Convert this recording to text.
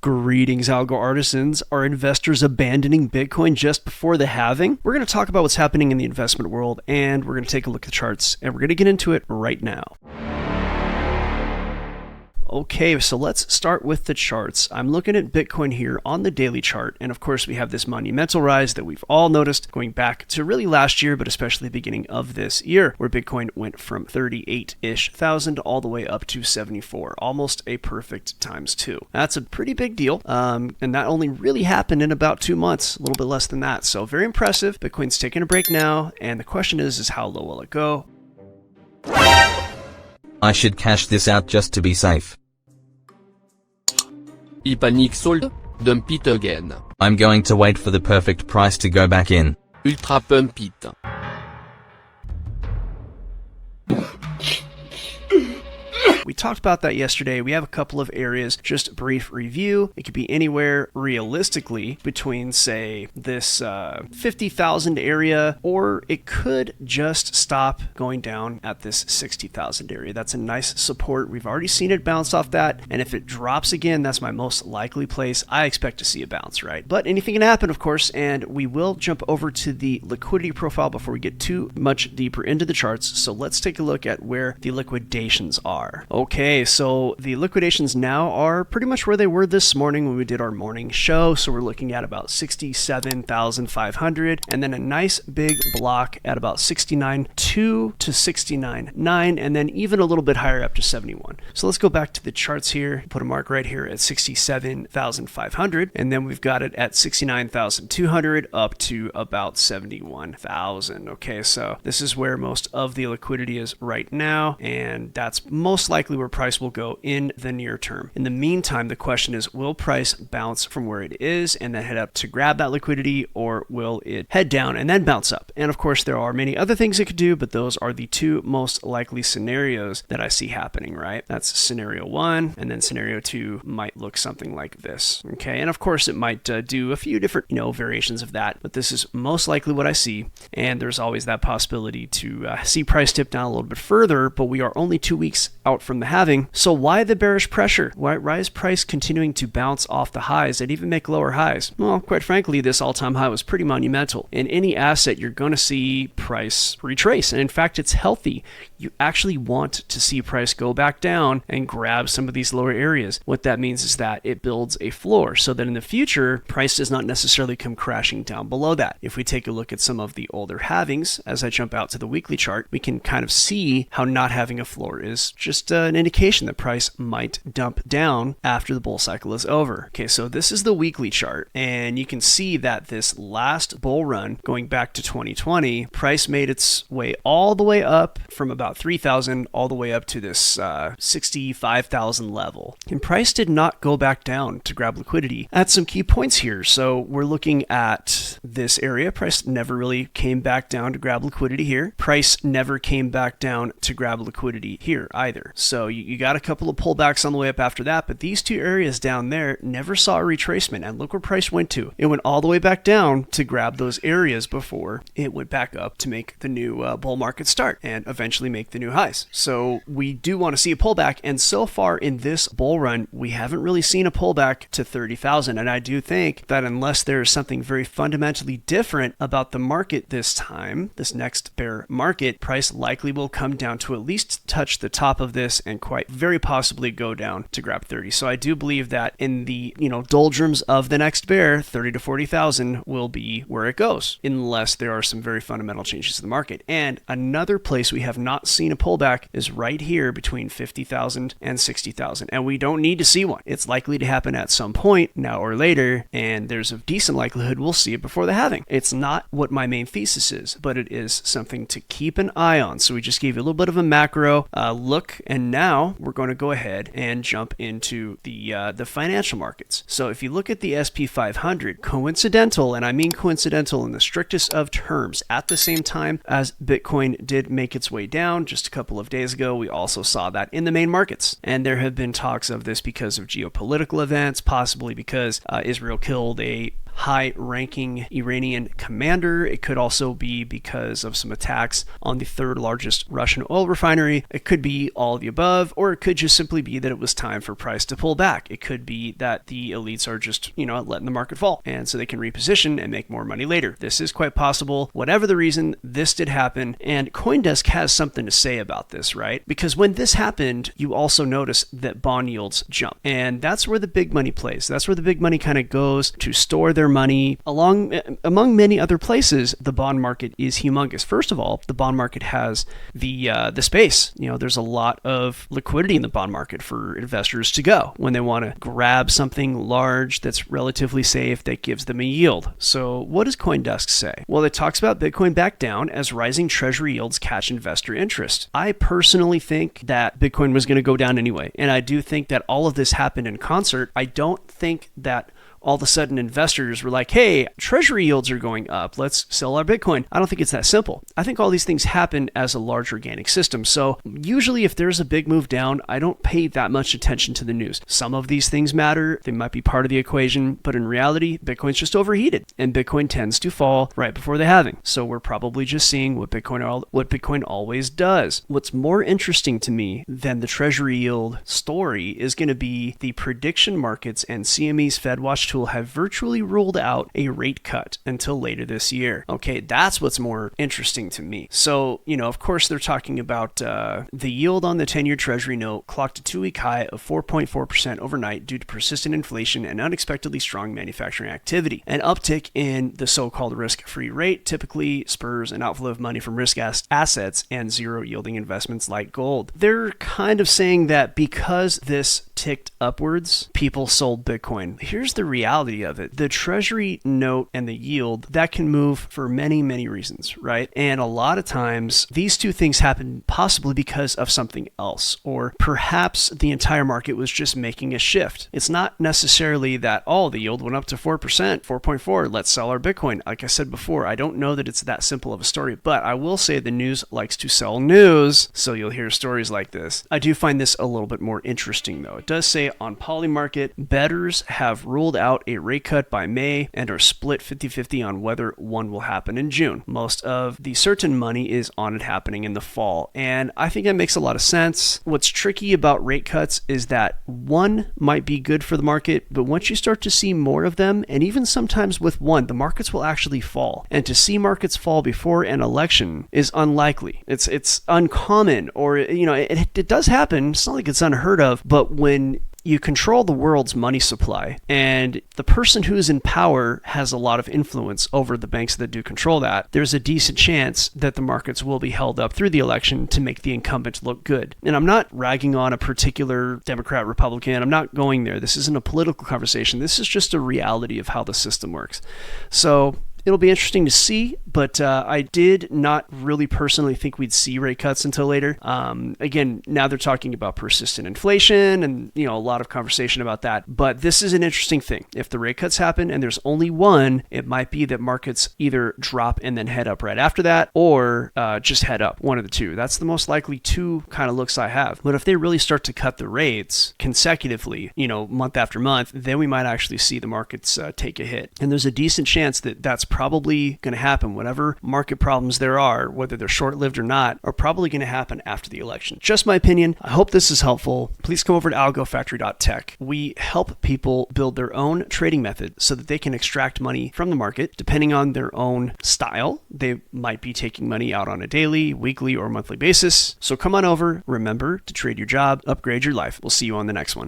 Greetings, Algo artisans. Are investors abandoning Bitcoin just before the halving? We're going to talk about what's happening in the investment world, and we're going to take a look at the charts, and we're going to get into it right now. Okay, so let's start with the charts. I'm looking at Bitcoin here on the daily chart, and of course we have this monumental rise that we've all noticed going back to really last year, but especially the beginning of this year, where Bitcoin went from 38-ish thousand all the way up to 74, almost a perfect times two. That's a pretty big deal, and that only really happened in about 2 months, a little bit less than that. So very impressive. Bitcoin's taking a break now, and the question is how low will it go? I should cash this out just to be safe. He panic sold, dump it again. I'm going to wait for the perfect price to go back in. Ultra pump it. We talked about that yesterday. We have a couple of areas, just a brief review. It could be anywhere realistically between, say, this 50,000 area, or it could just stop going down at this 60,000 area. That's a nice support. We've already seen it bounce off that, and if it drops again, that's my most likely place. I expect to see a bounce, right? But anything can happen, of course, and we will jump over to the liquidity profile before we get too much deeper into the charts. So let's take a look at where the liquidations are. Okay, so the liquidations now are pretty much where they were this morning when we did our morning show. So we're looking at about 67,500, and then a nice big block at about 69.2 to 69.9, and then even a little bit higher up to 71. So let's go back to the charts here, put a mark right here at 67,500, and then we've got it at 69,200 up to about 71,000. Okay, so this is where most of the liquidity is right now, and that's most likely where price will go in the near term. In the meantime, the question is, will price bounce from where it is and then head up to grab that liquidity, or will it head down and then bounce up? And of course, there are many other things it could do, but those are the two most likely scenarios that I see happening, right? That's scenario one, and then scenario two might look something like this. Okay, and of course, it might do a few different, variations of that, but this is most likely what I see, and there's always that possibility to see price dip down a little bit further, but we are only 2 weeks out from the halving. So why the bearish pressure? Why is price continuing to bounce off the highs and even make lower highs? Well, quite frankly, this all-time high was pretty monumental. In any asset, you're going to see price retrace. And in fact, it's healthy. You actually want to see price go back down and grab some of these lower areas. What that means is that it builds a floor so that in the future, price does not necessarily come crashing down below that. If we take a look at some of the older halvings, as I jump out to the weekly chart, we can kind of see how not having a floor is just an indication that price might dump down after the bull cycle is over. Okay, so this is the weekly chart, and you can see that this last bull run going back to 2020, price made its way all the way up from about 3,000 all the way up to this 65,000 level. And price did not go back down to grab liquidity at some key points here. So we're looking at this area. Price never really came back down to grab liquidity here. Price never came back down to grab liquidity here either. So you got a couple of pullbacks on the way up after that, but these two areas down there never saw a retracement. And look where price went to. It went all the way back down to grab those areas before it went back up to make the new bull market start and eventually make the new highs. So we do want to see a pullback, and so far in this bull run, we haven't really seen a pullback to 30,000. And I do think that unless there's something very fundamentally different about the market this time, this next bear market, price likely will come down to at least touch the top of this and quite very possibly go down to grab 30. So I do believe that in the doldrums of the next bear, 30 to 40,000 will be where it goes, unless there are some very fundamental changes to the market. And another place we have not seen a pullback is right here between 50,000 and 60,000, and we don't need to see one. It's likely to happen at some point now or later, and there's a decent likelihood we'll see it before the halving. It's not what my main thesis is, but it is something to keep an eye on. So we just gave you a little bit of a macro look, and now we're going to go ahead and jump into the financial markets. So if you look at the SP 500, coincidental, and I mean coincidental in the strictest of terms, at the same time as Bitcoin did make its way down just a couple of days ago, we also saw that in the main markets. And there have been talks of this because of geopolitical events, possibly because Israel killed a high-ranking Iranian commander. It could also be because of some attacks on the third largest Russian oil refinery. It could be all of the above, or it could just simply be that it was time for price to pull back. It could be that the elites are just, letting the market fall, and so they can reposition and make more money later. This is quite possible. Whatever the reason, this did happen, and CoinDesk has something to say about this, right? Because when this happened, you also notice that bond yields jump, and that's where the big money plays. That's where the big money kind of goes to store their money. Among many other places, the bond market is humongous. First of all, the bond market has the space. There's a lot of liquidity in the bond market for investors to go when they want to grab something large that's relatively safe that gives them a yield. So what does CoinDesk say? Well, it talks about Bitcoin back down as rising treasury yields catch investor interest. I personally think that Bitcoin was going to go down anyway, and I do think that all of this happened in concert. I don't think that all of a sudden investors were like, hey, treasury yields are going up, let's sell our Bitcoin. I don't think it's that simple. I think all these things happen as a large organic system. So usually if there's a big move down, I don't pay that much attention to the news. Some of these things matter. They might be part of the equation, but in reality, Bitcoin's just overheated, and Bitcoin tends to fall right before the halving. So we're probably just seeing what Bitcoin always does. What's more interesting to me than the treasury yield story is going to be the prediction markets and CME's FedWatch tool have virtually ruled out a rate cut until later this year. Okay, that's what's more interesting to me. So, of course, they're talking about the yield on the 10-year Treasury note clocked a 2-week high of 4.4% overnight due to persistent inflation and unexpectedly strong manufacturing activity. An uptick in the so-called risk-free rate typically spurs an outflow of money from risk assets and zero-yielding investments like gold. They're kind of saying that because this ticked upwards, people sold Bitcoin. Here's the reality of it. The treasury note and the yield, that can move for many, many reasons, right? And a lot of times these two things happen possibly because of something else, or perhaps the entire market was just making a shift. It's not necessarily that, the yield went up to 4%, 4.4, let's sell our Bitcoin. Like I said before, I don't know that it's that simple of a story, but I will say the news likes to sell news, so you'll hear stories like this. I do find this a little bit more interesting though. It does say on Polymarket, bettors have ruled out a rate cut by May and are split 50-50 on whether one will happen in June. Most of the certain money is on it happening in the fall, and I think that makes a lot of sense. What's tricky about rate cuts is that one might be good for the market, but once you start to see more of them, and even sometimes with one, the markets will actually fall. And to see markets fall before an election is unlikely. It's uncommon, or it does happen. It's not like it's unheard of, but when you control the world's money supply, and the person who's in power has a lot of influence over the banks that do control that, there's a decent chance that the markets will be held up through the election to make the incumbent look good. And I'm not ragging on a particular Democrat, Republican. I'm not going there. This isn't a political conversation. This is just a reality of how the system works. So it'll be interesting to see, but I did not really personally think we'd see rate cuts until later. Again, now they're talking about persistent inflation and a lot of conversation about that. But this is an interesting thing. If the rate cuts happen and there's only one, it might be that markets either drop and then head up right after that, or just head up, one of the two. That's the most likely two kind of looks I have. But if they really start to cut the rates consecutively, month after month, then we might actually see the markets take a hit. And there's a decent chance that that's probably going to happen. Whatever market problems there are, whether they're short-lived or not, are probably going to happen after the election. Just my opinion. I hope this is helpful. Please come over to algofactory.tech. We help people build their own trading method so that they can extract money from the market depending on their own style. They might be taking money out on a daily, weekly, or monthly basis. So come on over. Remember to trade your job, upgrade your life. We'll see you on the next one.